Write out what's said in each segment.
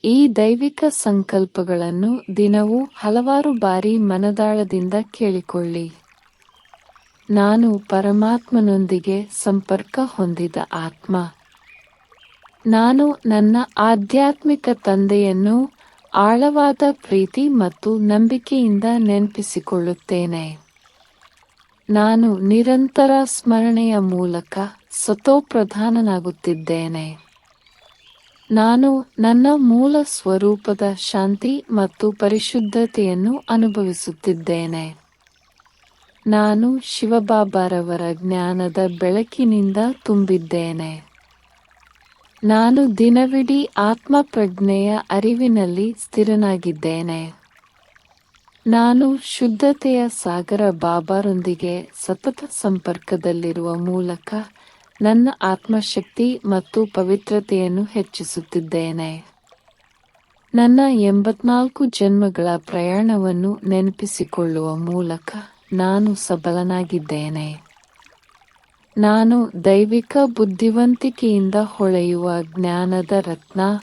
ಈ ದೈವಿಕ ಸಂಕಲ್ಪಗಳನ್ನು ದಿನವೂ ಹಲವಾರು ಬಾರಿ ಮನದಾಳದಿಂದ ಕೇಳಿಕೊಳ್ಳಿ. ನಾನು ಪರಮಾತ್ಮನೊಂದಿಗೆ ಸಂಪರ್ಕ ಹೊಂದಿದ ಆತ್ಮ. ನಾನು ನನ್ನ ಆಧ್ಯಾತ್ಮಿಕ ತಂದೆಯನ್ನು ಆಳವಾದ ಪ್ರೀತಿ ಮತ್ತು ನಂಬಿಕೆಯಿಂದ ನೆನಪಿಸಿಕೊಳ್ಳುತ್ತೇನೆ. ನಾನು ನಿರಂತರ ಸ್ಮರಣೆಯ ಮೂಲಕ ಸತೋಪ್ರಧಾನನಾಗುತ್ತಿದ್ದೇನೆ. ನಾನು ನನ್ನ ಮೂಲ ಸ್ವರೂಪದ ಶಾಂತಿ ಮತ್ತು ಪರಿಶುದ್ಧತೆಯನ್ನು ಅನುಭವಿಸುತ್ತಿದ್ದೇನೆ. ನಾನು ಶಿವಬಾಬಾರವರ ಜ್ಞಾನದ ಬೆಳಕಿನಿಂದ ತುಂಬಿದ್ದೇನೆ. ನಾನು ದಿನವಿಡೀ ಆತ್ಮಪ್ರಜ್ಞೆಯ ಅರಿವಿನಲ್ಲಿ ಸ್ಥಿರನಾಗಿದ್ದೇನೆ. ನಾನು ಶುದ್ಧತೆಯ ಸಾಗರ ಬಾಬಾರೊಂದಿಗೆ ಸತತ ಸಂಪರ್ಕದಲ್ಲಿರುವ ಮೂಲಕ ನನ್ನ ಆತ್ಮಶಕ್ತಿ ಮತ್ತು ಪವಿತ್ರತೆಯನ್ನು ಹೆಚ್ಚಿಸುತ್ತಿದ್ದೇನೆ. ನನ್ನ 84 ಜನ್ಮಗಳ ಪ್ರಯಾಣವನ್ನು ನೆನಪಿಸಿಕೊಳ್ಳುವ ಮೂಲಕ ನಾನು ಸಬಲನಾಗಿದ್ದೇನೆ. ನಾನು ದೈವಿಕ ಬುದ್ಧಿವಂತಿಕೆಯಿಂದ ಹೊಳೆಯುವ ಜ್ಞಾನದ ರತ್ನ.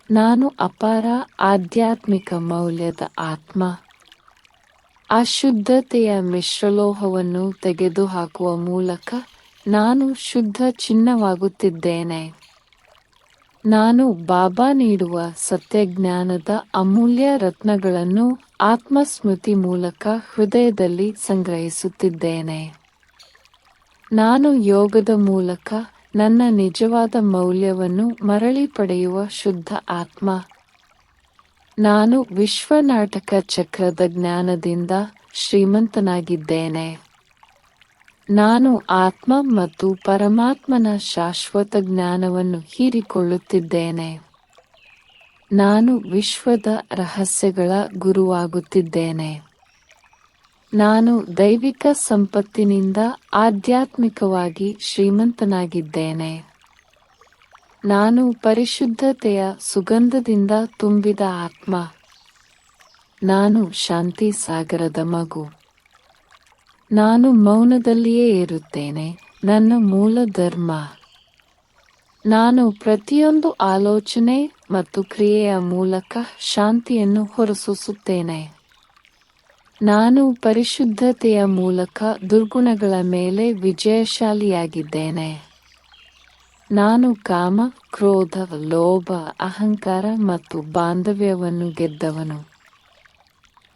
ನಾನು ಅಪಾರ ಆಧ್ಯಾತ್ಮಿಕ ಮೌಲ್ಯದ ಆತ್ಮ. ಅಶುದ್ಧತೆಯ ಮಿಶ್ರಲೋಹವನ್ನು ತೆಗೆದುಹಾಕುವ ಮೂಲಕ ನಾನು ಶುದ್ಧ ಚಿನ್ನವಾಗುತ್ತಿದ್ದೇನೆ. ನಾನು ಬಾಬಾ ನೀಡುವ ಸತ್ಯಜ್ಞಾನದ ಅಮೂಲ್ಯ ರತ್ನಗಳನ್ನು ಆತ್ಮಸ್ಮೃತಿ ಮೂಲಕ ಹೃದಯದಲ್ಲಿ ಸಂಗ್ರಹಿಸುತ್ತಿದ್ದೇನೆ. ನಾನು ಯೋಗದ ಮೂಲಕ ನನ್ನ ನಿಜವಾದ ಮೌಲ್ಯವನ್ನು ಮರಳಿ ಪಡೆಯುವ ಶುದ್ಧ ಆತ್ಮ. ನಾನು ವಿಶ್ವನಾಟಕ ಚಕ್ರದ ಜ್ಞಾನದಿಂದ ಶ್ರೀಮಂತನಾಗಿದ್ದೇನೆ. ನಾನು ಆತ್ಮ ಮತ್ತು ಪರಮಾತ್ಮನ ಶಾಶ್ವತ ಜ್ಞಾನವನ್ನು ಹೀರಿಕೊಳ್ಳುತ್ತಿದ್ದೇನೆ. ನಾನು ವಿಶ್ವದ ರಹಸ್ಯಗಳ ಗುರುವಾಗುತ್ತಿದ್ದೇನೆ. ನಾನು ದೈವಿಕ ಸಂಪತ್ತಿನಿಂದ ಆಧ್ಯಾತ್ಮಿಕವಾಗಿ ಶ್ರೀಮಂತನಾಗಿದ್ದೇನೆ. ನಾನು ಪರಿಶುದ್ಧತೆಯ ಸುಗಂಧದಿಂದ ತುಂಬಿದ ಆತ್ಮ. ನಾನು ಶಾಂತಿ ಸಾಗರದ ಮಗು. ನಾನು ಮೌನದಲ್ಲಿಯೇ ಇರುತ್ತೇನೆ, ನನ್ನ ಮೂಲ ಧರ್ಮ. ನಾನು ಪ್ರತಿಯೊಂದು ಆಲೋಚನೆ ಮತ್ತು ಕ್ರಿಯೆಯ ಮೂಲಕ ಶಾಂತಿಯನ್ನು ಹೊರಸೂಸುತ್ತೇನೆ. ನಾನು ಪರಿಶುದ್ಧತೆಯ ಮೂಲಕ ದುರ್ಗುಣಗಳ ಮೇಲೆ ವಿಜಯಶಾಲಿಯಾಗಿದ್ದೇನೆ. ನಾನು ಕಾಮ, ಕ್ರೋಧ, ಲೋಭ, ಅಹಂಕಾರ ಮತ್ತು ಬಾಂಧವ್ಯವನ್ನು ಗೆದ್ದವನು.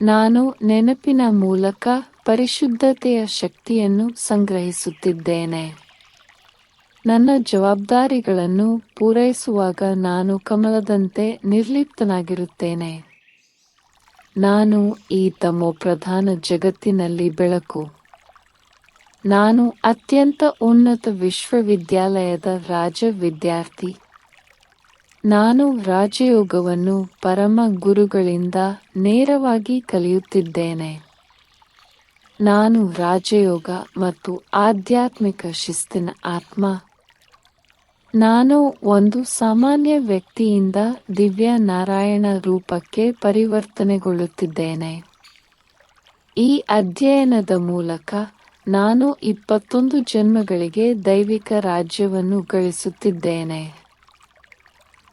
ನಾನು ನೆನಪಿನ ಮೂಲಕ ಪರಿಶುದ್ಧತೆಯ ಶಕ್ತಿಯನ್ನು ಸಂಗ್ರಹಿಸುತ್ತಿದ್ದೇನೆ. ನನ್ನ ಜವಾಬ್ದಾರಿಗಳನ್ನು ಪೂರೈಸುವಾಗ ನಾನು ಕಮಲದಂತೆ ನಿರ್ಲಿಪ್ತನಾಗಿರುತ್ತೇನೆ. ನಾನು ಈ ತಮೋಪ್ರಧಾನ ಜಗತ್ತಿನಲ್ಲಿ ಬೆಳಕು. ನಾನು ಅತ್ಯಂತ ಉನ್ನತ ವಿಶ್ವವಿದ್ಯಾಲಯದ ರಾಜ ವಿದ್ಯಾರ್ಥಿ. ನಾನು ರಾಜಯೋಗವನ್ನು ಪರಮ ಗುರುಗಳಿಂದ ನೇರವಾಗಿ ಕಲಿಯುತ್ತಿದ್ದೇನೆ. ನಾನು ರಾಜಯೋಗ ಮತ್ತು ಆಧ್ಯಾತ್ಮಿಕ ಶಿಸ್ತಿನ ಆತ್ಮ. ನಾನು ಒಂದು ಸಾಮಾನ್ಯ ವ್ಯಕ್ತಿಯಿಂದ ದಿವ್ಯ ನಾರಾಯಣ ರೂಪಕ್ಕೆ ಪರಿವರ್ತನೆಗೊಳ್ಳುತ್ತಿದ್ದೇನೆ. ಈ ಅಧ್ಯಯನದ ಮೂಲಕ ನಾನು 21 ಜನ್ಮಗಳಿಗೆ ದೈವಿಕ ರಾಜ್ಯವನ್ನು ಗಳಿಸುತ್ತಿದ್ದೇನೆ.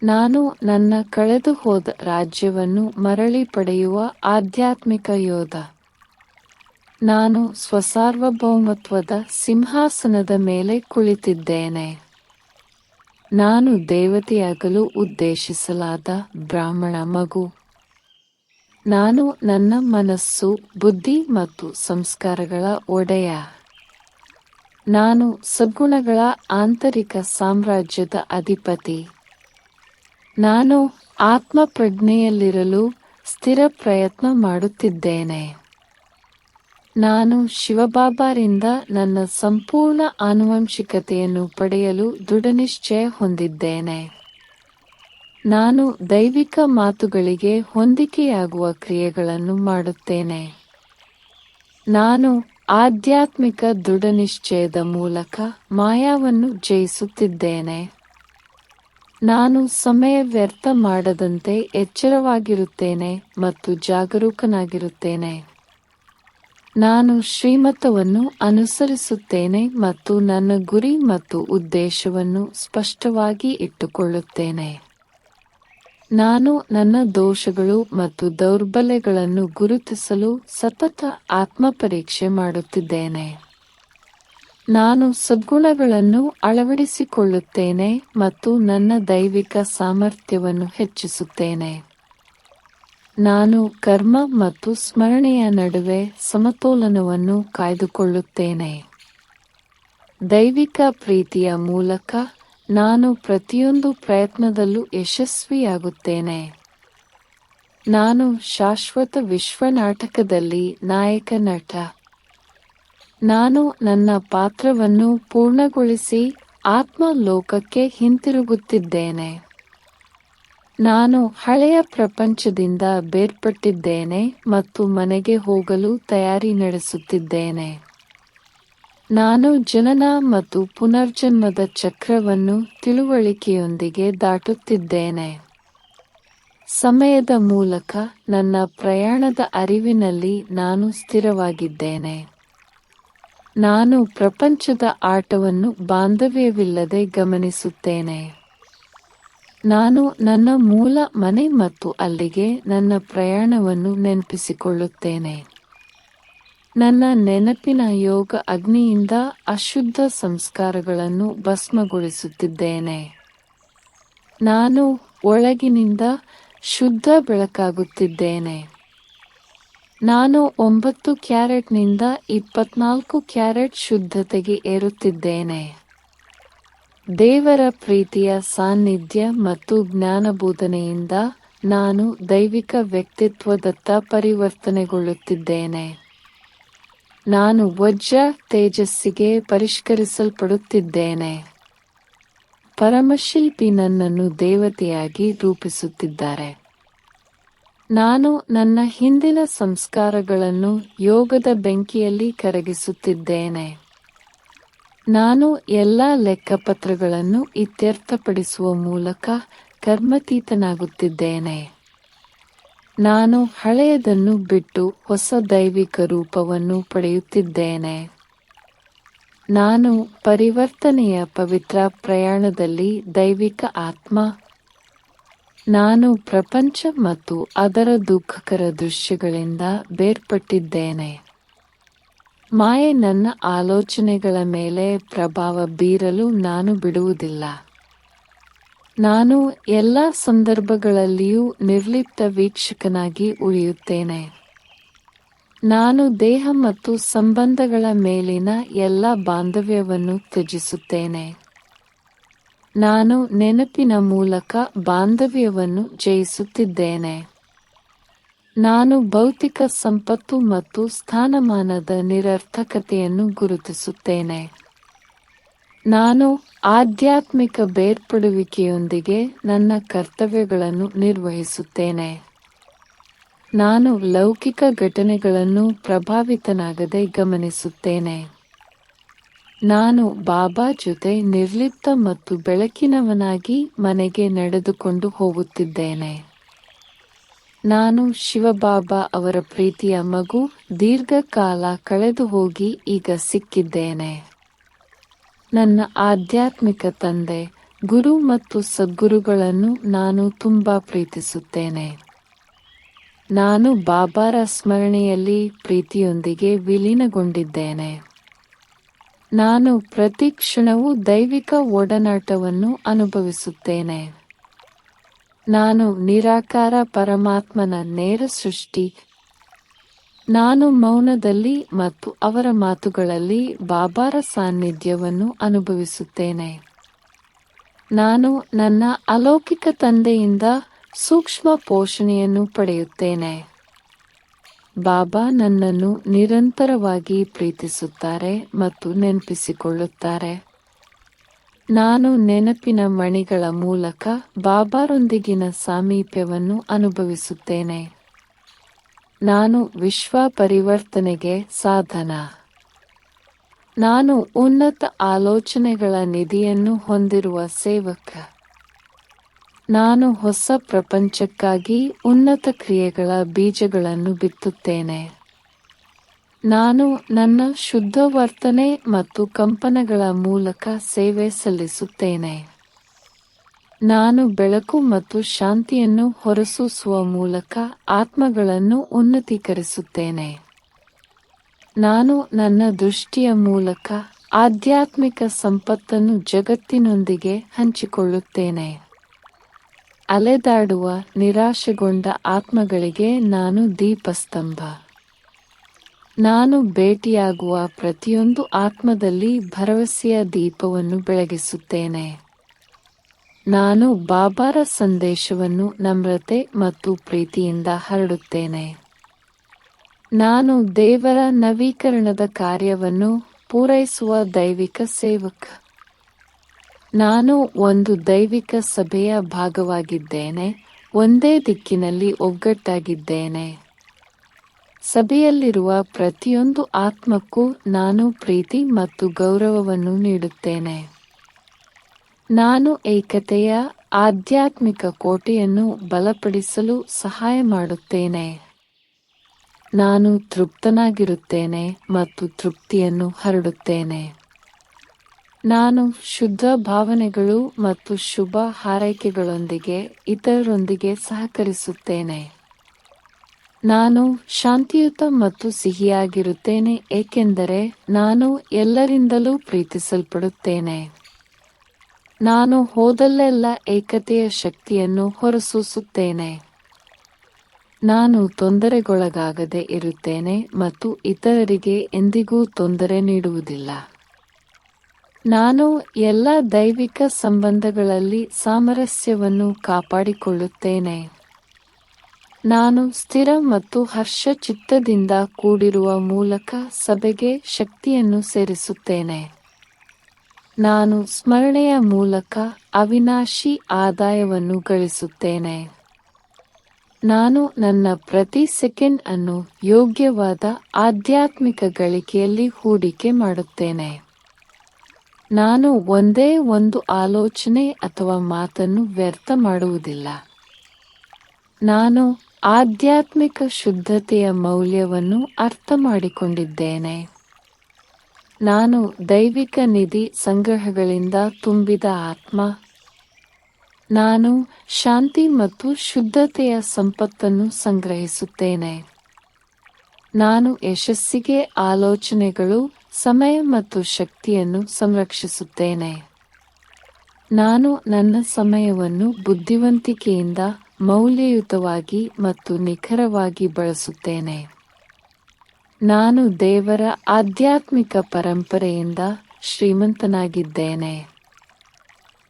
ನಾನು ನನ್ನ ಕಳೆದು ಹೋದ ರಾಜ್ಯವನ್ನು ಮರಳಿ ಪಡೆಯುವ ಆಧ್ಯಾತ್ಮಿಕ ಯೋಧ. ನಾನು ಸ್ವಸಾರ್ವಭೌಮತ್ವದ ಸಿಂಹಾಸನದ ಮೇಲೆ ಕುಳಿತಿದ್ದೇನೆ. ನಾನು ದೇವತೆಯಾಗಲು ಉದ್ದೇಶಿಸಲಾದ ಬ್ರಾಹ್ಮಣ ಮಗು. ನಾನು ನನ್ನ ಮನಸ್ಸು, ಬುದ್ಧಿ ಮತ್ತು ಸಂಸ್ಕಾರಗಳ ಒಡೆಯ. ನಾನು ಸದ್ಗುಣಗಳ ಆಂತರಿಕ ಸಾಮ್ರಾಜ್ಯದ ಅಧಿಪತಿ. ನಾನು ಆತ್ಮಪ್ರಜ್ಞೆಯಲ್ಲಿರಲು ಸ್ಥಿರ ಪ್ರಯತ್ನ ಮಾಡುತ್ತಿದ್ದೇನೆ. ನಾನು ಶಿವಬಾಬಾರಿಂದ ನನ್ನ ಸಂಪೂರ್ಣ ಆನುವಂಶಿಕತೆಯನ್ನು ಪಡೆಯಲು ದೃಢನಿಶ್ಚಯ ಹೊಂದಿದ್ದೇನೆ. ನಾನು ದೈವಿಕ ಮಾತುಗಳಿಗೆ ಹೊಂದಿಕೆಯಾಗುವ ಕ್ರಿಯೆಗಳನ್ನು ಮಾಡುತ್ತೇನೆ. ನಾನು ಆಧ್ಯಾತ್ಮಿಕ ದೃಢನಿಶ್ಚಯದ ಮೂಲಕ ಮಾಯಾವನ್ನು ಜಯಿಸುತ್ತಿದ್ದೇನೆ. ನಾನು ಸಮಯ ವ್ಯರ್ಥ ಮಾಡದಂತೆ ಎಚ್ಚರವಾಗಿರುತ್ತೇನೆ ಮತ್ತು ಜಾಗರೂಕನಾಗಿರುತ್ತೇನೆ. ನಾನು ಶ್ರೀಮತವನ್ನು ಅನುಸರಿಸುತ್ತೇನೆ ಮತ್ತು ನನ್ನ ಗುರಿ ಮತ್ತು ಉದ್ದೇಶವನ್ನು ಸ್ಪಷ್ಟವಾಗಿ ಇಟ್ಟುಕೊಳ್ಳುತ್ತೇನೆ. ನಾನು ನನ್ನ ದೋಷಗಳು ಮತ್ತು ದೌರ್ಬಲ್ಯಗಳನ್ನು ಗುರುತಿಸಲು ಸತತ ಆತ್ಮಪರೀಕ್ಷೆ ಮಾಡುತ್ತಿದ್ದೇನೆ. ನಾನು ಸದ್ಗುಣಗಳನ್ನು ಅಳವಡಿಸಿಕೊಳ್ಳುತ್ತೇನೆ ಮತ್ತು ನನ್ನ ದೈವಿಕ ಸಾಮರ್ಥ್ಯವನ್ನು ಹೆಚ್ಚಿಸುತ್ತೇನೆ. ನಾನು ಕರ್ಮ ಮತ್ತು ಸ್ಮರಣೆಯ ನಡುವೆ ಸಮತೋಲನವನ್ನು ಕಾಯ್ದುಕೊಳ್ಳುತ್ತೇನೆ. ದೈವಿಕ ಪ್ರೀತಿಯ ಮೂಲಕ ನಾನು ಪ್ರತಿಯೊಂದು ಪ್ರಯತ್ನದಲ್ಲೂ ಯಶಸ್ವಿಯಾಗುತ್ತೇನೆ. ನಾನು ಶಾಶ್ವತ ವಿಶ್ವ ನಾಟಕದಲ್ಲಿ ನಾಯಕ ನಟ. ನಾನು ನನ್ನ ಪಾತ್ರವನ್ನು ಪೂರ್ಣಗೊಳಿಸಿ ಆತ್ಮ ಲೋಕಕ್ಕೆ ಹಿಂತಿರುಗುತ್ತಿದ್ದೇನೆ. ನಾನು ಹಳೆಯ ಪ್ರಪಂಚದಿಂದ ಬೇರ್ಪಟ್ಟಿದ್ದೇನೆ ಮತ್ತು ಮನೆಗೆ ಹೋಗಲು ತಯಾರಿ ನಡೆಸುತ್ತಿದ್ದೇನೆ. ನಾನು ಜನನ ಮತ್ತು ಪುನರ್ಜನ್ಮದ ಚಕ್ರವನ್ನು ತಿಳುವಳಿಕೆಯೊಂದಿಗೆ ದಾಟುತ್ತಿದ್ದೇನೆ. ಸಮಯದ ಮೂಲಕ ನನ್ನ ಪ್ರಯಾಣದ ಅರಿವಿನಲ್ಲಿ ನಾನು ಸ್ಥಿರವಾಗಿದ್ದೇನೆ. ನಾನು ಪ್ರಪಂಚದ ಆಟವನ್ನು ಬಾಂಧವ್ಯವಿಲ್ಲದೆ ಗಮನಿಸುತ್ತೇನೆ. ನಾನು ನನ್ನ ಮೂಲ ಮನೆ ಮತ್ತು ಅಲ್ಲಿಗೆ ನನ್ನ ಪ್ರಯಾಣವನ್ನು ನೆನಪಿಸಿಕೊಳ್ಳುತ್ತೇನೆ. ನನ್ನ ನೆನಪಿನ ಯೋಗ ಅಗ್ನಿಯಿಂದ ಅಶುದ್ಧ ಸಂಸ್ಕಾರಗಳನ್ನು ಭಸ್ಮಗೊಳಿಸುತ್ತಿದ್ದೇನೆ. ನಾನು ಒಳಗಿನಿಂದ ಶುದ್ಧ ಬೆಳಕಾಗುತ್ತಿದ್ದೇನೆ. ನಾನು 9 ಕ್ಯಾರೆಟ್ನಿಂದ 24 ಕ್ಯಾರೆಟ್ ಶುದ್ಧತೆಗೆ ಏರುತ್ತಿದ್ದೇನೆ. ದೇವರ ಪ್ರೀತಿಯ ಸಾನ್ನಿಧ್ಯ ಮತ್ತು ಜ್ಞಾನಬೋಧನೆಯಿಂದ ನಾನು ದೈವಿಕ ವ್ಯಕ್ತಿತ್ವದತ್ತ ಪರಿವರ್ತನೆಗೊಳ್ಳುತ್ತಿದ್ದೇನೆ. ನಾನು ವಜ್ರ ತೇಜಸ್ಸಿಗೆ ಪರಿಷ್ಕರಿಸಲ್ಪಡುತ್ತಿದ್ದೇನೆ. ಪರಮಶಿಲ್ಪಿ ನನ್ನನ್ನು ದೇವತೆಯಾಗಿ ರೂಪಿಸುತ್ತಿದ್ದಾರೆ. ನಾನು ನನ್ನ ಹಿಂದಿನ ಸಂಸ್ಕಾರಗಳನ್ನು ಯೋಗದ ಬೆಂಕಿಯಲ್ಲಿ ಕರಗಿಸುತ್ತಿದ್ದೇನೆ. ನಾನು ಎಲ್ಲಾ ಲೆಕ್ಕಪತ್ರಗಳನ್ನು ಇತ್ಯರ್ಥಪಡಿಸುವ ಮೂಲಕ ಕರ್ಮಾತೀತನಾಗುತ್ತಿದ್ದೇನೆ. ನಾನು ಹಳೆಯದನ್ನು ಬಿಟ್ಟು ಹೊಸ ದೈವಿಕ ರೂಪವನ್ನು ಪಡೆಯುತ್ತಿದ್ದೇನೆ. ನಾನು ಪರಿವರ್ತನೆಯ ಪವಿತ್ರ ಪ್ರಯಾಣದಲ್ಲಿ ದೈವಿಕ ಆತ್ಮ. ನಾನು ಪ್ರಪಂಚ ಮತ್ತು ಅದರ ದುಃಖಕರ ದೃಶ್ಯಗಳಿಂದ ಬೇರ್ಪಟ್ಟಿದ್ದೇನೆ. ಮಾಯೆ ನನ್ನ ಆಲೋಚನೆಗಳ ಮೇಲೆ ಪ್ರಭಾವ ಬೀರಲು ನಾನು ಬಿಡುವುದಿಲ್ಲ. ನಾನು ಎಲ್ಲ ಸಂದರ್ಭಗಳಲ್ಲಿಯೂ ನಿರ್ಲಿಪ್ತ ವೀಕ್ಷಕನಾಗಿ ಉಳಿಯುತ್ತೇನೆ. ನಾನು ದೇಹ ಮತ್ತು ಸಂಬಂಧಗಳ ಮೇಲಿನ ಎಲ್ಲ ಬಾಂಧವ್ಯವನ್ನು ತ್ಯಜಿಸುತ್ತೇನೆ. ನಾನು ನೆನಪಿನ ಮೂಲಕ ಬಾಂಧವ್ಯವನ್ನು ಜಯಿಸುತ್ತಿದ್ದೇನೆ. ನಾನು ಭೌತಿಕ ಸಂಪತ್ತು ಮತ್ತು ಸ್ಥಾನಮಾನದ ನಿರರ್ಥಕತೆಯನ್ನು ಗುರುತಿಸುತ್ತೇನೆ. ನಾನು ಆಧ್ಯಾತ್ಮಿಕ ಬೇರ್ಪಡುವಿಕೆಯೊಂದಿಗೆ ನನ್ನ ಕರ್ತವ್ಯಗಳನ್ನು ನಿರ್ವಹಿಸುತ್ತೇನೆ. ನಾನು ಲೌಕಿಕ ಘಟನೆಗಳನ್ನು ಪ್ರಭಾವಿತನಾಗದೆ ಗಮನಿಸುತ್ತೇನೆ. ನಾನು ಬಾಬಾ ಜೊತೆ ನಿರ್ಲಿಪ್ತ ಮತ್ತು ಬೆಳಕಿನವನಾಗಿ ಮನೆಗೆ ನಡೆದುಕೊಂಡು ಹೋಗುತ್ತಿದ್ದೇನೆ. ನಾನು ಶಿವಬಾಬಾ ಅವರ ಪ್ರೀತಿಯ ಮಗು. ದೀರ್ಘಕಾಲ ಕಳೆದು ಹೋಗಿ ಈಗ ಸಿಕ್ಕಿದ್ದೇನೆ. ನನ್ನ ಆಧ್ಯಾತ್ಮಿಕ ತಂದೆ, ಗುರು ಮತ್ತು ಸದ್ಗುರುಗಳನ್ನು ನಾನು ತುಂಬಾ ಪ್ರೀತಿಸುತ್ತೇನೆ. ನಾನು ಬಾಬಾರ ಸ್ಮರಣೆಯಲ್ಲಿ ಪ್ರೀತಿಯೊಂದಿಗೆ ವಿಲೀನಗೊಂಡಿದ್ದೇನೆ. ನಾನು ಪ್ರತಿ ಕ್ಷಣವೂ ದೈವಿಕ ಒಡನಾಟವನ್ನು ಅನುಭವಿಸುತ್ತೇನೆ. ನಾನು ನಿರಾಕಾರ ಪರಮಾತ್ಮನ ನೇರ ಸೃಷ್ಟಿ. ನಾನು ಮೌನದಲ್ಲಿ ಮತ್ತು ಅವರ ಮಾತುಗಳಲ್ಲಿ ಬಾಬಾರ ಸಾನ್ನಿಧ್ಯವನ್ನು ಅನುಭವಿಸುತ್ತೇನೆ. ನಾನು ನನ್ನ ಅಲೌಕಿಕ ತಂದೆಯಿಂದ ಸೂಕ್ಷ್ಮ ಪೋಷಣೆಯನ್ನು ಪಡೆಯುತ್ತೇನೆ. ಬಾಬಾ ನನ್ನನ್ನು ನಿರಂತರವಾಗಿ ಪ್ರೀತಿಸುತ್ತಾರೆ ಮತ್ತು ನೆನಪಿಸಿಕೊಳ್ಳುತ್ತಾರೆ. ನಾನು ನೆನಪಿನ ಮಣಿಗಳ ಮೂಲಕ ಬಾಬಾರೊಂದಿಗಿನ ಸಾಮೀಪ್ಯವನ್ನು ಅನುಭವಿಸುತ್ತೇನೆ. ನಾನು ವಿಶ್ವ ಪರಿವರ್ತನೆಗೆ ಸಾಧನ. ನಾನು ಉನ್ನತ ಆಲೋಚನೆಗಳ ನಿಧಿಯನ್ನು ಹೊಂದಿರುವ ಸೇವಕ. ನಾನು ಹೊಸ ಪ್ರಪಂಚಕ್ಕಾಗಿ ಉನ್ನತ ಕ್ರಿಯೆಗಳ ಬೀಜಗಳನ್ನು ಬಿತ್ತುತ್ತೇನೆ. ನಾನು ನನ್ನ ಶುದ್ಧ ವರ್ತನೆ ಮತ್ತು ಕಂಪನಗಳ ಮೂಲಕ ಸೇವೆ ಸಲ್ಲಿಸುತ್ತೇನೆ. ನಾನು ಬೆಳಕು ಮತ್ತು ಶಾಂತಿಯನ್ನು ಹೊರಸೂಸುವ ಮೂಲಕ ಆತ್ಮಗಳನ್ನು ಉನ್ನತೀಕರಿಸುತ್ತೇನೆ. ನಾನು ನನ್ನ ದೃಷ್ಟಿಯ ಮೂಲಕ ಆಧ್ಯಾತ್ಮಿಕ ಸಂಪತ್ತನ್ನು ಜಗತ್ತಿನೊಂದಿಗೆ ಹಂಚಿಕೊಳ್ಳುತ್ತೇನೆ. ಅಲೆದಾಡುವ ನಿರಾಶೆಗೊಂಡ ಆತ್ಮಗಳಿಗೆ ನಾನು ದೀಪಸ್ತಂಭ. ನಾನು ಭೇಟಿಯಾಗುವ ಪ್ರತಿಯೊಂದು ಆತ್ಮದಲ್ಲಿ ಭರವಸೆಯ ದೀಪವನ್ನು ಬೆಳಗಿಸುತ್ತೇನೆ. ನಾನು ಬಾಬಾರ ಸಂದೇಶವನ್ನು ನಮ್ರತೆ ಮತ್ತು ಪ್ರೀತಿಯಿಂದ ಹರಡುತ್ತೇನೆ. ನಾನು ದೇವರ ನವೀಕರಣದ ಕಾರ್ಯವನ್ನು ಪೂರೈಸುವ ದೈವಿಕ ಸೇವಕ. ನಾನು ಒಂದು ದೈವಿಕ ಸಭೆಯ ಭಾಗವಾಗಿದ್ದೇನೆ, ಒಂದೇ ದಿಕ್ಕಿನಲ್ಲಿ ಒಗ್ಗಟ್ಟಾಗಿದ್ದೇನೆ. ಸಭೆಯಲ್ಲಿರುವ ಪ್ರತಿಯೊಂದು ಆತ್ಮಕ್ಕೂ ನಾನು ಪ್ರೀತಿ ಮತ್ತು ಗೌರವವನ್ನು ನೀಡುತ್ತೇನೆ. ನಾನು ಏಕತೆಯ ಆಧ್ಯಾತ್ಮಿಕ ಕೋಟೆಯನ್ನು ಬಲಪಡಿಸಲು ಸಹಾಯ ಮಾಡುತ್ತೇನೆ. ನಾನು ತೃಪ್ತನಾಗಿರುತ್ತೇನೆ ಮತ್ತು ತೃಪ್ತಿಯನ್ನು ಹರಡುತ್ತೇನೆ. ನಾನು ಶುದ್ಧ ಭಾವನೆಗಳು ಮತ್ತು ಶುಭ ಹಾರೈಕೆಗಳೊಂದಿಗೆ ಇತರರೊಂದಿಗೆ ಸಹಕರಿಸುತ್ತೇನೆ. ನಾನು ಶಾಂತಿಯುತ ಮತ್ತು ಸಿಹಿಯಾಗಿರುತ್ತೇನೆ ಏಕೆಂದರೆ ನಾನು ಎಲ್ಲರಿಂದಲೂ ಪ್ರೀತಿಸಲ್ಪಡುತ್ತೇನೆ. ನಾನು ಹೋದಲ್ಲೆಲ್ಲ ಏಕತೆಯ ಶಕ್ತಿಯನ್ನು ಹೊರಸೂಸುತ್ತೇನೆ. ನಾನು ತೊಂದರೆಗೊಳಗಾಗದೆ ಇರುತ್ತೇನೆ ಮತ್ತು ಇತರರಿಗೆ ಎಂದಿಗೂ ತೊಂದರೆ ನೀಡುವುದಿಲ್ಲ. ನಾನು ಎಲ್ಲ ದೈವಿಕ ಸಂಬಂಧಗಳಲ್ಲಿ ಸಾಮರಸ್ಯವನ್ನು ಕಾಪಾಡಿಕೊಳ್ಳುತ್ತೇನೆ. ನಾನು ಸ್ಥಿರ ಮತ್ತು ಹರ್ಷಚಿತ್ತದಿಂದ ಕೂಡಿರುವ ಮೂಲಕ ಸಭೆಗೆ ಶಕ್ತಿಯನ್ನು ಸೇರಿಸುತ್ತೇನೆ. ನಾನು ಸ್ಮರಣೆಯ ಮೂಲಕ ಅವಿನಾಶಿ ಆದಾಯವನ್ನು ಗಳಿಸುತ್ತೇನೆ. ನಾನು ನನ್ನ ಪ್ರತಿ ಸೆಕೆಂಡ್ ಅನ್ನು ಯೋಗ್ಯವಾದ ಆಧ್ಯಾತ್ಮಿಕ ಗಳಿಕೆಯಲ್ಲಿ ಹೂಡಿಕೆ ಮಾಡುತ್ತೇನೆ. ನಾನು ಒಂದೇ ಒಂದು ಆಲೋಚನೆ ಅಥವಾ ಮಾತನ್ನು ವ್ಯರ್ಥ ಮಾಡುವುದಿಲ್ಲ. ನಾನು ಆಧ್ಯಾತ್ಮಿಕ ಶುದ್ಧತೆಯ ಮೌಲ್ಯವನ್ನು ಅರ್ಥಮಾಡಿಕೊಂಡಿದ್ದೇನೆ. ನಾನು ದೈವಿಕ ನಿಧಿ ಸಂಗ್ರಹಗಳಿಂದ ತುಂಬಿದ ಆತ್ಮ. ನಾನು ಶಾಂತಿ ಮತ್ತು ಶುದ್ಧತೆಯ ಸಂಪತ್ತನ್ನು ಸಂಗ್ರಹಿಸುತ್ತೇನೆ. ನಾನು ಯಶಸ್ಸಿಗೆ ಆಲೋಚನೆಗಳು, ಸಮಯ ಮತ್ತು ಶಕ್ತಿಯನ್ನು ಸಂರಕ್ಷಿಸುತ್ತೇನೆ. ನಾನು ನನ್ನ ಸಮಯವನ್ನು ಬುದ್ಧಿವಂತಿಕೆಯಿಂದ ಮೌಲ್ಯಯುತವಾಗಿ ಮತ್ತು ನಿಖರವಾಗಿ ಬಳಸುತ್ತೇನೆ. ನಾನು ದೇವರ ಆಧ್ಯಾತ್ಮಿಕ ಪರಂಪರೆಯಿಂದ ಶ್ರೀಮಂತನಾಗಿದ್ದೇನೆ.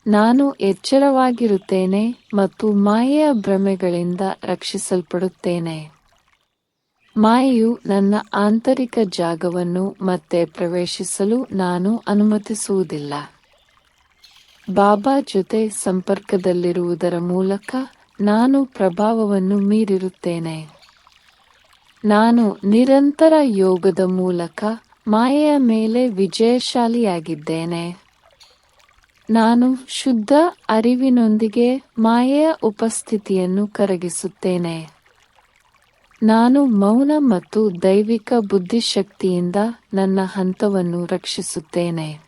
ನಾನು ಎಚ್ಚರವಾಗಿರುತ್ತೇನೆ ಮತ್ತು ಮಾಯೆಯ ಭ್ರಮೆಗಳಿಂದ ರಕ್ಷಿಸಲ್ಪಡುತ್ತೇನೆ. ಮಾಯೆಯು ನನ್ನ ಆಂತರಿಕ ಜಾಗವನ್ನು ಮತ್ತೆ ಪ್ರವೇಶಿಸಲು ನಾನು ಅನುಮತಿಸುವುದಿಲ್ಲ. ಬಾಬಾ ಜೊತೆ ಸಂಪರ್ಕದಲ್ಲಿರುವುದರ ಮೂಲಕ ನಾನು ಪ್ರಭಾವವನ್ನು ಮೀರಿರುತ್ತೇನೆ. ನಾನು ನಿರಂತರ ಯೋಗದ ಮೂಲಕ ಮಾಯೆಯ ಮೇಲೆ ವಿಜಯಶಾಲಿಯಾಗಿದ್ದೇನೆ. ನಾನು ಶುದ್ಧ ಅರಿವಿನೊಂದಿಗೆ ಮಾಯೆಯ ಉಪಸ್ಥಿತಿಯನ್ನು ಕರಗಿಸುತ್ತೇನೆ. ನಾನು ಮೌನ ಮತ್ತು ದೈವಿಕ ಬುದ್ಧಿಶಕ್ತಿಯಿಂದ ನನ್ನ ಹಂತವನ್ನು ರಕ್ಷಿಸುತ್ತೇನೆ.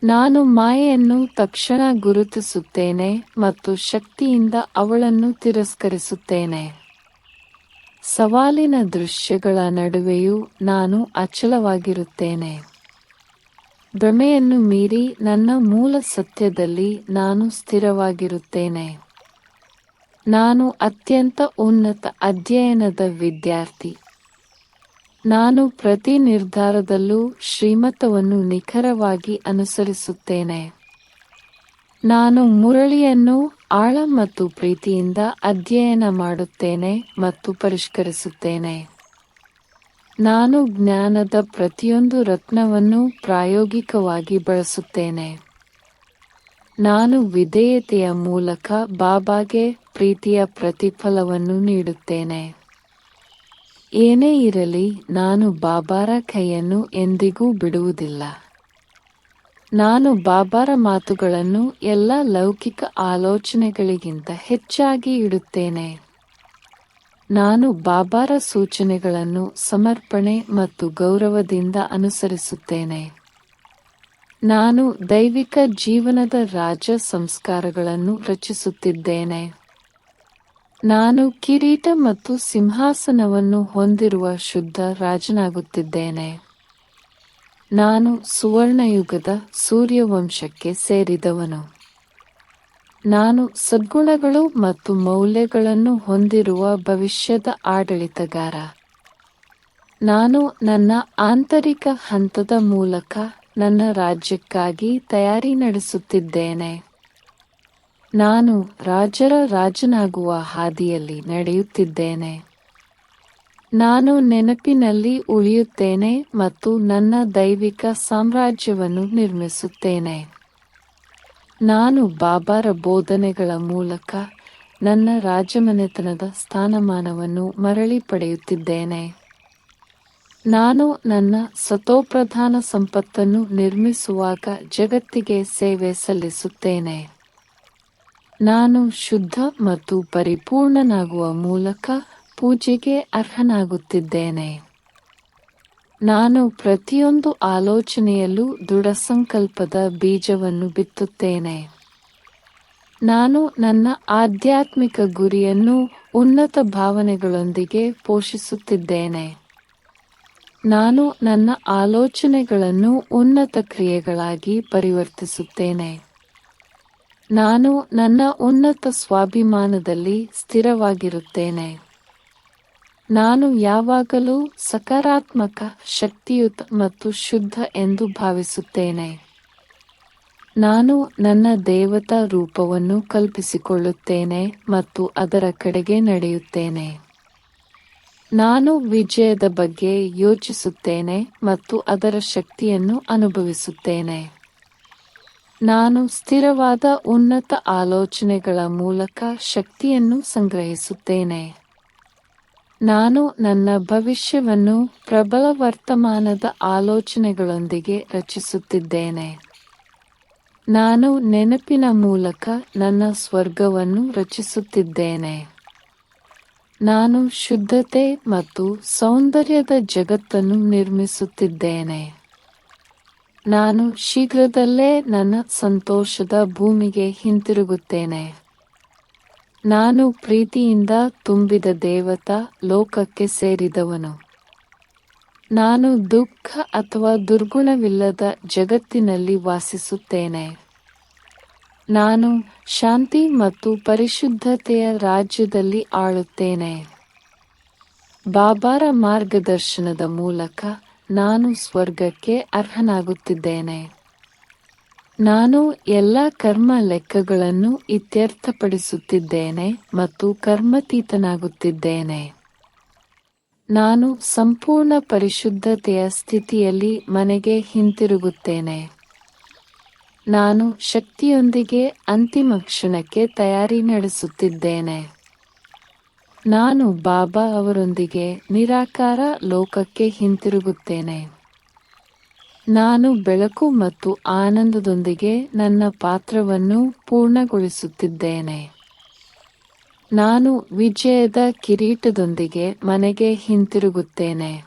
ನಾನು ಮಾಯೆಯನ್ನು ತಕ್ಷಣ ಗುರುತಿಸುತ್ತೇನೆ ಮತ್ತು ಶಕ್ತಿಯಿಂದ ಅವಳನ್ನು ತಿರಸ್ಕರಿಸುತ್ತೇನೆ. ಸವಾಲಿನ ದೃಶ್ಯಗಳ ನಡುವೆಯೂ ನಾನು ಅಚಲವಾಗಿರುತ್ತೇನೆ. ಭ್ರಮೆಯನ್ನು ಮೀರಿ ನನ್ನ ಮೂಲ ಸತ್ಯದಲ್ಲಿ ನಾನು ಸ್ಥಿರವಾಗಿರುತ್ತೇನೆ. ನಾನು ಅತ್ಯಂತ ಉನ್ನತ ಅಧ್ಯಯನದ ವಿದ್ಯಾರ್ಥಿ. ನಾನು ಪ್ರತಿ ನಿರ್ಧಾರದಲ್ಲೂ ಶ್ರೀಮತವನ್ನು ನಿಖರವಾಗಿ ಅನುಸರಿಸುತ್ತೇನೆ. ನಾನು ಮುರಳಿಯನ್ನು ಆಳ ಮತ್ತು ಪ್ರೀತಿಯಿಂದ ಅಧ್ಯಯನ ಮಾಡುತ್ತೇನೆ ಮತ್ತು ಪರಿಷ್ಕರಿಸುತ್ತೇನೆ. ನಾನು ಜ್ಞಾನದ ಪ್ರತಿಯೊಂದು ರತ್ನವನ್ನು ಪ್ರಾಯೋಗಿಕವಾಗಿ ಬಳಸುತ್ತೇನೆ. ನಾನು ವಿಧೇಯತೆಯ ಮೂಲಕ ಬಾಬಾಗೆ ಪ್ರೀತಿಯ ಪ್ರತಿಫಲವನ್ನು ನೀಡುತ್ತೇನೆ. ಏನೇ ಇರಲಿ, ನಾನು ಬಾಬಾರ ಕೈಯನ್ನು ಎಂದಿಗೂ ಬಿಡುವುದಿಲ್ಲ. ನಾನು ಬಾಬಾರ ಮಾತುಗಳನ್ನು ಎಲ್ಲ ಲೌಕಿಕ ಆಲೋಚನೆಗಳಿಗಿಂತ ಹೆಚ್ಚಾಗಿ ಇಡುತ್ತೇನೆ. ನಾನು ಬಾಬಾರ ಸೂಚನೆಗಳನ್ನು ಸಮರ್ಪಣೆ ಮತ್ತು ಗೌರವದಿಂದ ಅನುಸರಿಸುತ್ತೇನೆ. ನಾನು ದೈವಿಕ ಜೀವನದ ರಾಜ ಸಂಸ್ಕಾರಗಳನ್ನು ರಚಿಸುತ್ತಿದ್ದೇನೆ. ನಾನು ಕಿರೀಟ ಮತ್ತು ಸಿಂಹಾಸನವನ್ನು ಹೊಂದಿರುವ ಶುದ್ಧ ರಾಜನಾಗುತ್ತಿದ್ದೇನೆ. ನಾನು ಸುವರ್ಣಯುಗದ ಸೂರ್ಯವಂಶಕ್ಕೆ ಸೇರಿದವನು. ನಾನು ಸದ್ಗುಣಗಳು ಮತ್ತು ಮೌಲ್ಯಗಳನ್ನು ಹೊಂದಿರುವ ಭವಿಷ್ಯದ ಆಡಳಿತಗಾರ. ನಾನು ನನ್ನ ಆಂತರಿಕ ಹಂತದ ಮೂಲಕ ನನ್ನ ರಾಜ್ಯಕ್ಕಾಗಿ ತಯಾರಿ ನಡೆಸುತ್ತಿದ್ದೇನೆ. ನಾನು ರಾಜರ ರಾಜನಾಗುವ ಹಾದಿಯಲ್ಲಿ ನಡೆಯುತ್ತಿದ್ದೇನೆ. ನಾನು ನೆನಪಿನಲ್ಲಿ ಉಳಿಯುತ್ತೇನೆ ಮತ್ತು ನನ್ನ ದೈವಿಕ ಸಾಮ್ರಾಜ್ಯವನ್ನು ನಿರ್ಮಿಸುತ್ತೇನೆ. ನಾನು ಬಾಬಾರ ಬೋಧನೆಗಳ ಮೂಲಕ ನನ್ನ ರಾಜಮನೆತನದ ಸ್ಥಾನಮಾನವನ್ನು ಮರಳಿ ಪಡೆಯುತ್ತಿದ್ದೇನೆ. ನಾನು ನನ್ನ ಸತೋಪ್ರಧಾನ ಸಂಪತ್ತನ್ನು ನಿರ್ಮಿಸುವಾಗ ಜಗತ್ತಿಗೆ ಸೇವೆ ಸಲ್ಲಿಸುತ್ತೇನೆ. ನಾನು ಶುದ್ಧ ಮತ್ತು ಪರಿಪೂರ್ಣನಾಗುವ ಮೂಲಕ ಪೂಜೆಗೆ ಅರ್ಹನಾಗುತ್ತಿದ್ದೇನೆ. ನಾನು ಪ್ರತಿಯೊಂದು ಆಲೋಚನೆಯಲ್ಲೂ ದೃಢಸಂಕಲ್ಪದ ಬೀಜವನ್ನು ಬಿತ್ತುತ್ತೇನೆ. ನಾನು ನನ್ನ ಆಧ್ಯಾತ್ಮಿಕ ಗುರಿಯನ್ನು ಉನ್ನತ ಭಾವನೆಗಳೊಂದಿಗೆ ಪೋಷಿಸುತ್ತಿದ್ದೇನೆ. ನಾನು ನನ್ನ ಆಲೋಚನೆಗಳನ್ನು ಉನ್ನತ ಕ್ರಿಯೆಗಳಾಗಿ ಪರಿವರ್ತಿಸುತ್ತೇನೆ. ನಾನು ನನ್ನ ಉನ್ನತ ಸ್ವಾಭಿಮಾನದಲ್ಲಿ ಸ್ಥಿರವಾಗಿರುತ್ತೇನೆ. ನಾನು ಯಾವಾಗಲೂ ಸಕಾರಾತ್ಮಕ, ಶಕ್ತಿಯುತ ಮತ್ತು ಶುದ್ಧ ಎಂದು ಭಾವಿಸುತ್ತೇನೆ. ನಾನು ನನ್ನ ದೇವತಾ ರೂಪವನ್ನು ಕಲ್ಪಿಸಿಕೊಳ್ಳುತ್ತೇನೆ ಮತ್ತು ಅದರ ಕಡೆಗೆ ನಡೆಯುತ್ತೇನೆ. ನಾನು ವಿಜಯದ ಬಗ್ಗೆ ಯೋಚಿಸುತ್ತೇನೆ ಮತ್ತು ಅದರ ಶಕ್ತಿಯನ್ನು ಅನುಭವಿಸುತ್ತೇನೆ. ನಾನು ಸ್ಥಿರವಾದ ಉನ್ನತ ಆಲೋಚನೆಗಳ ಮೂಲಕ ಶಕ್ತಿಯನ್ನು ಸಂಗ್ರಹಿಸುತ್ತೇನೆ. ನಾನು ನನ್ನ ಭವಿಷ್ಯವನ್ನು ಪ್ರಬಲ ವರ್ತಮಾನದ ಆಲೋಚನೆಗಳೊಂದಿಗೆ ರಚಿಸುತ್ತಿದ್ದೇನೆ. ನಾನು ನೆನಪಿನ ಮೂಲಕ ನನ್ನ ಸ್ವರ್ಗವನ್ನು ರಚಿಸುತ್ತಿದ್ದೇನೆ. ನಾನು ಶುದ್ಧತೆ ಮತ್ತು ಸೌಂದರ್ಯದ ಜಗತ್ತನ್ನು ನಿರ್ಮಿಸುತ್ತಿದ್ದೇನೆ. ನಾನು ಶೀಘ್ರದಲ್ಲೇ ನನ್ನ ಸಂತೋಷದ ಭೂಮಿಗೆ ಹಿಂತಿರುಗುತ್ತೇನೆ. ನಾನು ಪ್ರೀತಿಯಿಂದ ತುಂಬಿದ ದೇವತಾ ಲೋಕಕ್ಕೆ ಸೇರಿದವನು. ನಾನು ದುಃಖ ಅಥವಾ ದುರ್ಗುಣವಿಲ್ಲದ ಜಗತ್ತಿನಲ್ಲಿ ವಾಸಿಸುತ್ತೇನೆ. ನಾನು ಶಾಂತಿ ಮತ್ತು ಪರಿಶುದ್ಧತೆಯ ರಾಜ್ಯದಲ್ಲಿ ಆಳುತ್ತೇನೆ. ಬಾಬಾರ ಮಾರ್ಗದರ್ಶನದ ಮೂಲಕ ನಾನು ಸ್ವರ್ಗಕ್ಕೆ ಅರ್ಹನಾಗುತ್ತಿದ್ದೇನೆ. ನಾನು ಎಲ್ಲ ಕರ್ಮ ಲೆಕ್ಕಗಳನ್ನು ಇತ್ಯರ್ಥಪಡಿಸುತ್ತಿದ್ದೇನೆ ಮತ್ತು ಕರ್ಮತೀತನಾಗುತ್ತಿದ್ದೇನೆ. ನಾನು ಸಂಪೂರ್ಣ ಪರಿಶುದ್ಧತೆಯ ಸ್ಥಿತಿಯಲ್ಲಿ ಮನೆಗೆ ಹಿಂತಿರುಗುತ್ತೇನೆ. ನಾನು ಶಕ್ತಿಯೊಂದಿಗೆ ಅಂತಿಮ ಕ್ಷಣಕ್ಕೆ ತಯಾರಿ ನಡೆಸುತ್ತಿದ್ದೇನೆ. ನಾನು ಬಾಬಾ ಅವರೊಂದಿಗೆ ನಿರಾಕಾರ ಲೋಕಕ್ಕೆ ಹಿಂತಿರುಗುತ್ತೇನೆ. ನಾನು ಬೆಳಕು ಮತ್ತು ಆನಂದದೊಂದಿಗೆ ನನ್ನ ಪಾತ್ರವನ್ನು ಪೂರ್ಣಗೊಳಿಸುತ್ತಿದ್ದೇನೆ. ನಾನು ವಿಜಯದ ಕಿರೀಟದೊಂದಿಗೆ ಮನೆಗೆ ಹಿಂತಿರುಗುತ್ತೇನೆ.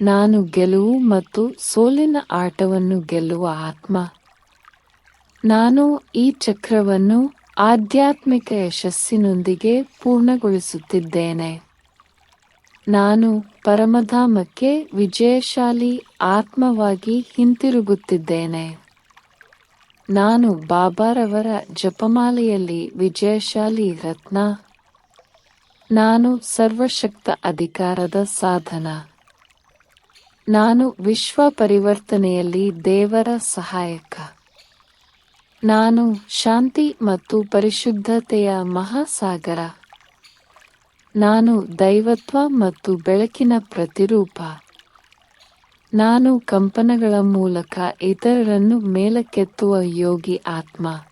ನಾನು ಗೆಲುವು ಮತ್ತು ಸೋಲಿನ ಆಟವನ್ನು ಗೆಲ್ಲುವ ಆತ್ಮ. ನಾನು ಈ ಚಕ್ರವನ್ನು ಆಧ್ಯಾತ್ಮಿಕ ಯಶಸ್ಸಿನೊಂದಿಗೆ ಪೂರ್ಣಗೊಳಿಸುತ್ತಿದ್ದೇನೆ. ನಾನು ಪರಮಧಾಮಕ್ಕೆ ವಿಜಯಶಾಲಿ ಆತ್ಮವಾಗಿ ಹಿಂತಿರುಗುತ್ತಿದ್ದೇನೆ. ನಾನು ಬಾಬಾರವರ ಜಪಮಾಲೆಯಲ್ಲಿ ವಿಜಯಶಾಲಿ ರತ್ನ. ನಾನು ಸರ್ವಶಕ್ತ ಅಧಿಕಾರದ ಸಾಧನ. ನಾನು ವಿಶ್ವ ಪರಿವರ್ತನೆಯಲ್ಲಿ ದೇವರ ಸಹಾಯಕ. ನಾನು ಶಾಂತಿ ಮತ್ತು ಪರಿಶುದ್ಧತೆಯ ಮಹಾಸಾಗರ. ನಾನು ದೈವತ್ವ ಮತ್ತು ಬೆಳಕಿನ ಪ್ರತಿರೂಪ. ನಾನು ಕಂಪನಗಳ ಮೂಲಕ ಇತರರನ್ನು ಮೇಲಕ್ಕೆತ್ತುವ ಯೋಗಿ ಆತ್ಮ.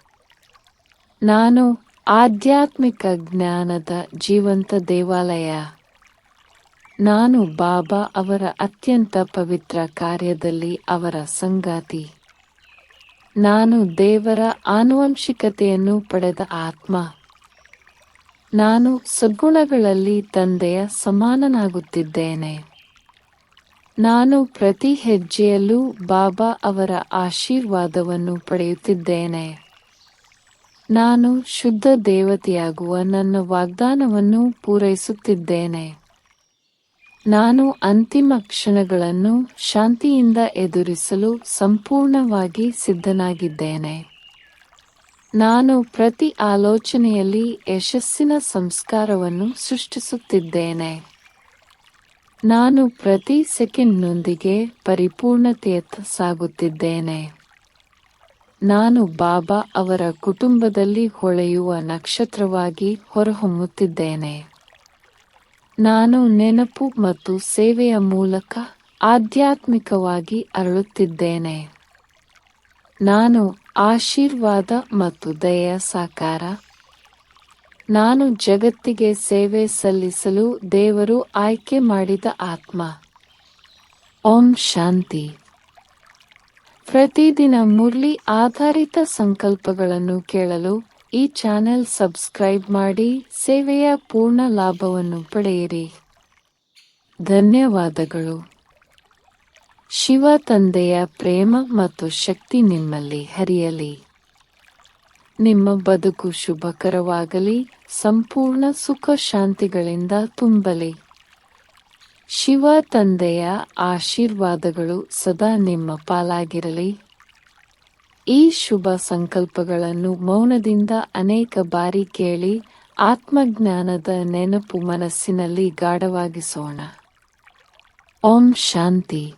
ನಾನು ಆಧ್ಯಾತ್ಮಿಕ ಜ್ಞಾನದ ಜೀವಂತ ದೇವಾಲಯ. ನಾನು ಬಾಬಾ ಅವರ ಅತ್ಯಂತ ಪವಿತ್ರ ಕಾರ್ಯದಲ್ಲಿ ಅವರ ಸಂಗಾತಿ. ನಾನು ದೇವರ ಆನುವಂಶಿಕತೆಯನ್ನು ಪಡೆದ ಆತ್ಮ. ನಾನು ಸದ್ಗುಣಗಳಲ್ಲಿ ತಂದೆಯ ಸಮಾನನಾಗುತ್ತಿದ್ದೇನೆ. ನಾನು ಪ್ರತಿ ಹೆಜ್ಜೆಯಲ್ಲೂ ಬಾಬಾ ಅವರ ಆಶೀರ್ವಾದವನ್ನು ಪಡೆಯುತ್ತಿದ್ದೇನೆ. ನಾನು ಶುದ್ಧ ದೇವತೆಯಾಗುವ ನನ್ನ ವಾಗ್ದಾನವನ್ನು ಪೂರೈಸುತ್ತಿದ್ದೇನೆ. ನಾನು ಅಂತಿಮ ಕ್ಷಣಗಳನ್ನು ಶಾಂತಿಯಿಂದ ಎದುರಿಸಲು ಸಂಪೂರ್ಣವಾಗಿ ಸಿದ್ಧನಾಗಿದ್ದೇನೆ. ನಾನು ಪ್ರತಿ ಆಲೋಚನೆಯಲ್ಲಿ ಯಶಸ್ಸಿನ ಸಂಸ್ಕಾರವನ್ನು ಸೃಷ್ಟಿಸುತ್ತಿದ್ದೇನೆ. ನಾನು ಪ್ರತಿ ಸೆಕೆಂಡ್ನೊಂದಿಗೆ ಪರಿಪೂರ್ಣತೆಯತ್ತ ಸಾಗುತ್ತಿದ್ದೇನೆ. ನಾನು ಬಾಬಾ ಅವರ ಕುಟುಂಬದಲ್ಲಿ ಹೊಳೆಯುವ ನಕ್ಷತ್ರವಾಗಿ ಹೊರಹೊಮ್ಮುತ್ತಿದ್ದೇನೆ. ನಾನು ನೆನಪು ಮತ್ತು ಸೇವೆಯ ಮೂಲಕ ಆಧ್ಯಾತ್ಮಿಕವಾಗಿ ಅರಳುತ್ತಿದ್ದೇನೆ. ನಾನು ಆಶೀರ್ವಾದ ಮತ್ತು ದಯೆಯ ಸಾಕಾರ. ನಾನು ಜಗತ್ತಿಗೆ ಸೇವೆ ಸಲ್ಲಿಸಲು ದೇವರು ಆಯ್ಕೆ ಮಾಡಿದ ಆತ್ಮ. ಓಂ ಶಾಂತಿ. ಪ್ರತಿದಿನ ಮುರಳಿ ಆಧಾರಿತ ಸಂಕಲ್ಪಗಳನ್ನು ಕೇಳಲು ಈ ಚಾನೆಲ್ ಸಬ್ಸ್ಕ್ರೈಬ್ ಮಾಡಿ ಸೇವೆಯ ಪೂರ್ಣ ಲಾಭವನ್ನು ಪಡೆಯಿರಿ. ಧನ್ಯವಾದಗಳು. ಶಿವ ತಂದೆಯ ಪ್ರೇಮ ಮತ್ತು ಶಕ್ತಿ ನಿಮ್ಮಲ್ಲಿ ಹರಿಯಲಿ. ನಿಮ್ಮ ಬದುಕು ಶುಭಕರವಾಗಲಿ, ಸಂಪೂರ್ಣ ಸುಖ ಶಾಂತಿಗಳಿಂದ ತುಂಬಲಿ. ಶಿವ ತಂದೆಯ ಆಶೀರ್ವಾದಗಳು ಸದಾ ನಿಮ್ಮ ಪಾಲಾಗಿರಲಿ. ಈ ಶುಭ ಸಂಕಲ್ಪಗಳನ್ನು ಮೌನದಿಂದ ಅನೇಕ ಬಾರಿ ಕೇಳಿ ಆತ್ಮಜ್ಞಾನದ ನೆನಪು ಮನಸ್ಸಿನಲ್ಲಿ ಗಾಢವಾಗಿಸೋಣ. ಓಂ ಶಾಂತಿ.